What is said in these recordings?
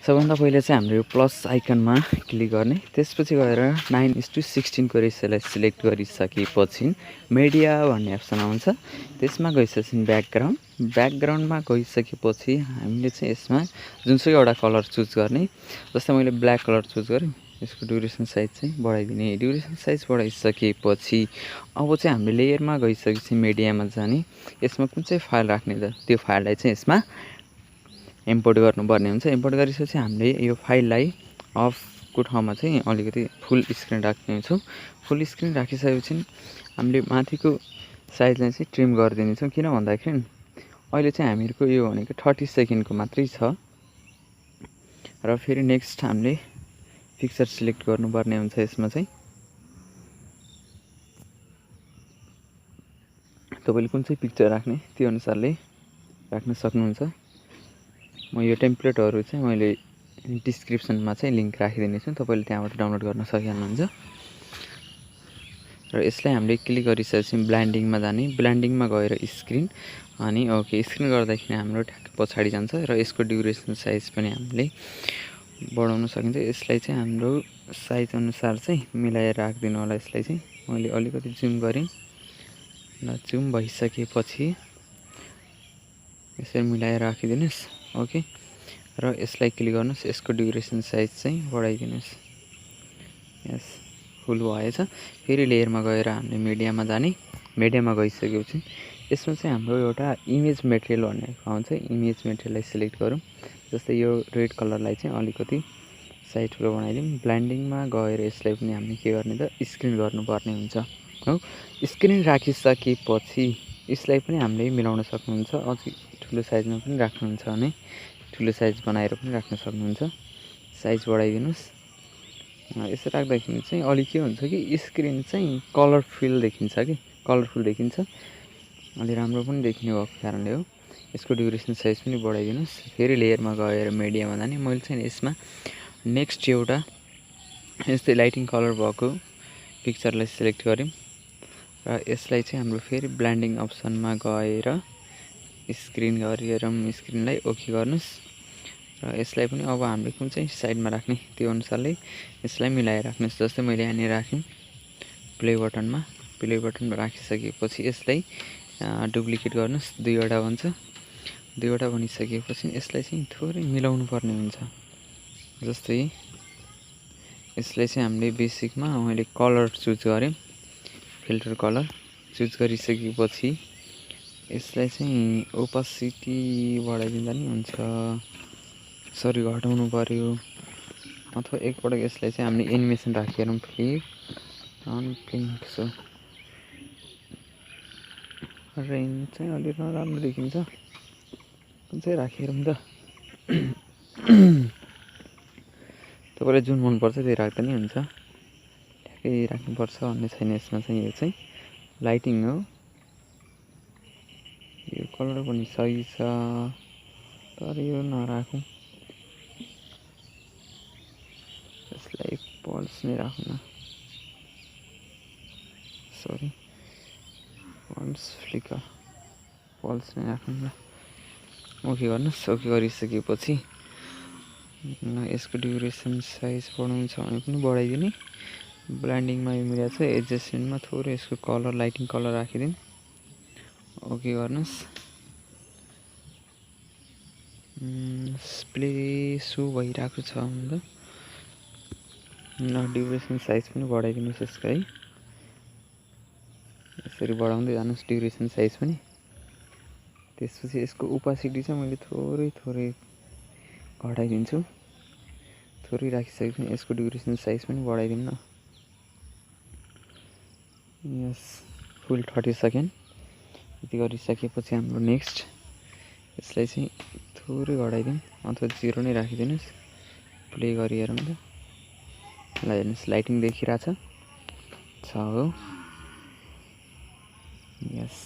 सबभन्दा पहिले चाहिँ हाम्रो यो प्लस आइकनमा क्लिक गर्ने, त्यसपछि गएर 9:16 को रेसियोलाई सिलेक्ट गरिसकेपछि मिडिया भन्ने अप्सन आउँछ। त्यसमा गइसकेपछि ब्याकग्राउन्डमा गइसकेपछि हामीले चाहिँ यसमा जुनसुकै एउटा कलर चुज गर्ने। जस्तै मैले ब्ल्याक कलर चुज गरेँ। यसको ड्युरेसन साइज चाहिँ बढाइदिने। ड्युरेसन साइज बढाइसकेपछि अब चाहिँ हामीले लेयरमा गइसकेपछि मिडियामा जाने। यसमा कुन चाहिँ फाइल राख्ने त त्यो फाइललाई चाहिँ यसमा इम्पोर्ट गर्नुपर्ने हुन्छ। इम्पोर्ट गरिसकेपछि हामीले यो फाइललाई अफको ठाउँमा चाहिँ अलिकति फुल स्क्रिन राख्नेछौँ। फुल स्क्रिन राखिसकेपछि हामीले माथिको साइजलाई चाहिँ ट्रिम गरिदिनेछौँ। किन भन्दाखेरि अहिले चाहिँ हामीहरूको यो भनेको 30 सेकेन्डको मात्रै छ। र फेरि नेक्स्ट हामीले पिक्चर सिलेक्ट गर्नुपर्ने हुन्छ। यसमा चाहिँ तपाईँले कुन चाहिँ पिक्चर राख्ने त्यो अनुसारले राख्न सक्नुहुन्छ। म यो टेम्प्लेटहरू चाहिँ मैले डिस्क्रिप्सनमा चाहिँ लिङ्क राखिदिनेछु, तपाईँले त्यहाँबाट डाउनलोड गर्न सकिहाल्नुहुन्छ। र यसलाई हामीले क्लिक गरिसकेपछि ब्ल्यान्डिङमा जाने। ब्ल्यान्डिङमा गएर स्क्रिन अनि ओके स्क्रिन गर्दाखेरि हाम्रो ठ्याक्क पछाडि जान्छ। र यसको ड्युरेसन साइज पनि हामीले बढाउन सकिन्छ। यसलाई चाहिँ हाम्रो साइज अनुसार चाहिँ मिलाएर राखिदिनु होला। यसलाई चाहिँ मैले अलिकति जुम गरेँ र जुम भइसकेपछि यसरी मिलाएर राखिदिनुहोस्। ओके र यसलाई क्लिक गर्नुहोस्। यसको ड्युरेसन साइज चाहिँ बढाइदिनुहोस्। यस फुल भएछ। फेरि लेयरमा गएर हामीले मिडियामा जाने। मिडियामा गइसकेपछि यसमा चाहिँ हाम्रो एउटा इमेज मेटेरियल भन्ने आउँछ। इमेज मेटेरियललाई सिलेक्ट गरौँ। जस्तै यो रेड कलरलाई चाहिँ अलिकति साइज ठुलो बनाइदिउँ। ब्ल्यान्डिङमा गएर यसलाई पनि हामीले के गर्ने त स्क्रिन गर्नुपर्ने हुन्छ हो। स्क्रिन राखिसकेपछि यसलाई पनि हामीले मिलाउन सक्नुहुन्छ। अझै ठुलो साइजमा पनि राख्नुहुन्छ भने ठुलो साइज बनाएर पनि राख्न सक्नुहुन्छ। साइज बढाइदिनुहोस्। यसो राख्दाखेरि चाहिँ अलिक के हुन्छ कि स्क्रिन चाहिँ कलरफुल देखिन्छ कि कलरफुल देखिन्छ। अलि राम्रो पनि देखिने भएको कारणले हो। यसको ड्युरेसन साइज पनि बढाइदिनुहोस्। फेरि लेयरमा गएर मिडियामा जाने। मैले चाहिँ यसमा नेक्स्ट एउटा यस्तै लाइटिङ कलर भएको पिक्चरलाई सिलेक्ट गरेँ र यसलाई चाहिँ हाम्रो फेरि ब्ल्यान्डिङ अप्सनमा गएर स्क्रिन गरिरौँ। स्क्रिनलाई ओके गर्नुहोस् र यसलाई पनि अब हामीले कुन चाहिँ साइडमा राख्ने त्यो अनुसारले यसलाई मिलाएर राख्नुहोस्। जस्तै मैले यहाँनिर राखेँ प्ले बटनमा राखिसकेपछि यसलाई डुप्लिकेट गर्नुहोस्। 2वटा भन्छ। 2वटा बनिसकेपछि यसलाई चाहिँ थोरै मिलाउनु पर्ने हुन्छ। जस्तै यसलाई चाहिँ हामीले बेसिकमा मैले कलर चुज गरेँ। फिल्टर कलर चुज गरिसकेपछि यसलाई चाहिँ ओपासिटी बढाइदिँदा नि हुन्छ। सरी घटाउनु पर्यो। अथवा एकपटक यसलाई चाहिँ हामीले एनिमेसन राखिरौँ। फ्लिप अन प्लिङ्क सो रेन्ज चाहिँ अलि नराम्रो देखिन्छ। कुन चाहिँ राखिरौँ त तपाईँलाई जुन मनपर्छ त्यही राख्दा नि हुन्छ। ठ्याक्कै राख्नुपर्छ भन्ने छैन। यसमा चाहिँ यो चाहिँ लाइटिङ हो। यो कलर पनि सही छ तर यो नराखौँ। यसलाई पल्स नै राखौँ न। सरी पल्स फ्लिकर पल्स नै राखौँ न। ओके गर्नुहोस्। ओके गरिसकेपछि यसको ड्युरेसन साइज बढाउनु छ भने पनि बढाइदिने। ब्ल्यान्डिङमा यो मिलेको छ। एडजस्टमेन्टमा थोरै यसको कलर लाइटिङ कलर राखिदिउँ। ओके गर्नुहोस्। प्ले सो भइरहेको छ भन्दा न। ड्युरेसन साइज पनि बढाइदिनुहोस् यसको है। यसरी बढाउँदै जानुहोस् ड्युरेसन साइज पनि। त्यसपछि यसको ओपासिटी चाहिँ मैले थोरै घटाइदिन्छु। थोरै राखिसकेपछि यसको ड्युरेसन साइज पनि बढाइदिउँ न। यस फुल 30 सेकेन्ड। यति गरिसकेपछि हाम्रो नेक्स्ट यसलाई चाहिँ थोरै घटाइदिउँ अथवा 0 नै राखिदिनुहोस्। प्ले गरिहेरौँ त। ल हेर्नुहोस् लाइटिङ देखिरहेछ हो। यस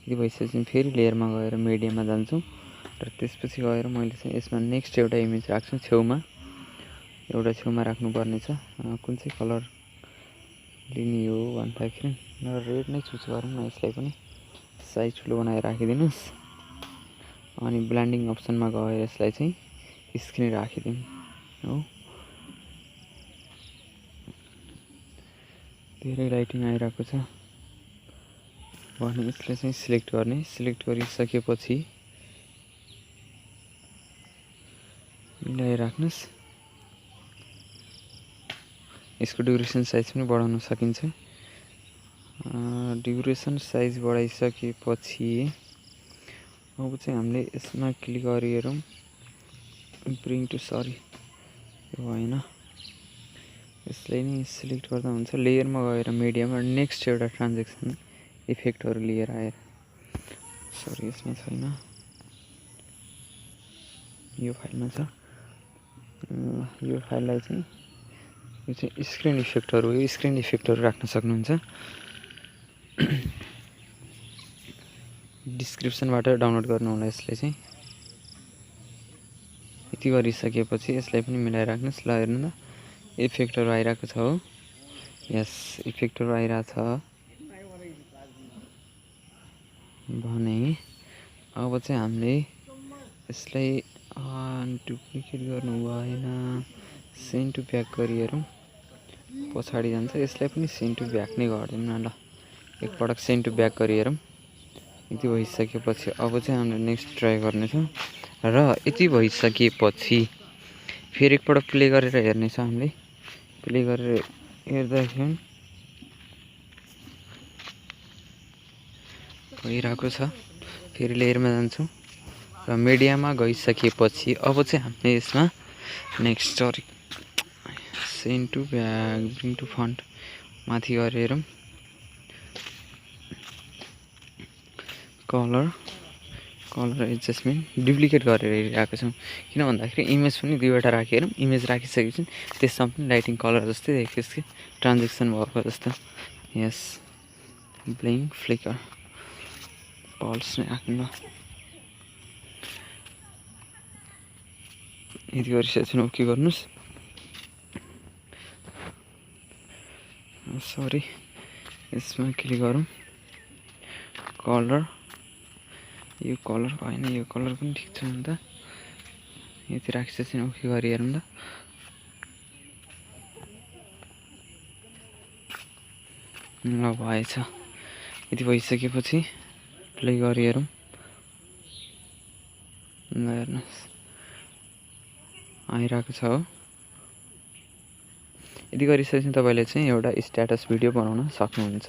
यति भइसकेपछि फेरि लेयरमा गएर मिडियामा जान्छौँ र त्यसपछि गएर मैले चाहिँ यसमा नेक्स्ट एउटा इमेज राख्छु। छेउमा राख्नुपर्ने छ। कुन चाहिँ कलर लिने हो भन्दाखेरि रेड नै चुज गरौँ न। यसलाई पनि साइज ठुलो बनाएर राखिदिनुहोस्। अनि ब्ल्यान्डिङ अप्सनमा गएर यसलाई चाहिँ स्क्रिन राखिदिउँ हो। धेरै लाइटिङ आइरहेको छ भने यसलाई चाहिँ सिलेक्ट गर्ने। सिलेक्ट गरिसकेपछि मिलाइराख्नुहोस्। यसको ड्युरेसन साइज पनि बढाउन सकिन्छ। ड्युरेसन साइज बढाइसकेपछि अब चाहिँ हामीले यसमा क्लिक गरिहेरौँ। ब्रिङ टु सरी यो भएन, यसलाई नै सिलेक्ट गर्दा हुन्छ। लेयरमा गएर मिडियामा नेक्स्ट एउटा ट्रान्जेक्सन इफेक्टहरू लिएर आएर, सरी यसमा छैन, यो फाइलमा छ। यो फाइललाई चाहिँ यो चाहिँ स्क्रिन इफेक्टहरू हो। स्क्रिन इफेक्टहरू राख्न सक्नुहुन्छ। डिस्क्रिप्सनबाट डाउनलोड गर्नु होला यसलाई चाहिँ। यति गरिसकेपछि यसलाई पनि मिलाइराख्नुहोस्। ल हेर्नु न, इफेक्टहरू आइरहेको छ हो। यस, इफेक्टहरू आइरहेछ भने अब चाहिँ हामीले यसलाई डुप्लिकेट गर्नु भएन। सेन्ड टु ब्याक गरिहेरौँ, पछाडि जान्छ। यसलाई पनि सेन्ड टु ब्याक नै गरिदिउँ न। ल एकपटक सेन्ड टु ब्याक गरिहेरौँ। यति भइसकेपछि अब चाहिँ हामीले नेक्स्ट ट्राई गर्नेछौँ। र यति भइसकेपछि फेरि एकपटक प्ले गरेर हेर्नेछौँ हामीले। प्ले गरेर हेर्दाखेरि भइरहेको छ। फेरि लेयरमा जान्छौँ र मिडियामा गइसकेपछि अब चाहिँ हामीले यसमा next send to back, bring to front माथि गरेर हेरौँ। कलर एडजस्टमेन्ट डुप्लिकेट गरेर हेरिरहेको छौँ। किन भन्दाखेरि इमेज पनि दुईवटा राखेर इमेज राखिसकेपछि त्यसमा पनि लाइटिङ कलर जस्तै देखियोस् कि ट्रान्जेक्सन भएको जस्तो। यस, ब्लिङ फ्लिकर पल्स नै राख्नु ल। यति गरिसकेपछि ओके गर्नुहोस्। सरी यसमा क्लिक गरौँ। कलर, यो कलर भएन, यो कलर पनि ठिक छ नि त। यति राखिसकेपछि ओके गरिहेरौँ त। ल भएछ। यति भइसकेपछि प्ले गरिहेरौँ। ल हेर्नुहोस् आइरहेको छ हो। यति गरिसकेपछि तपाईँले चाहिँ एउटा स्ट्याटस भिडियो बनाउन सक्नुहुन्छ।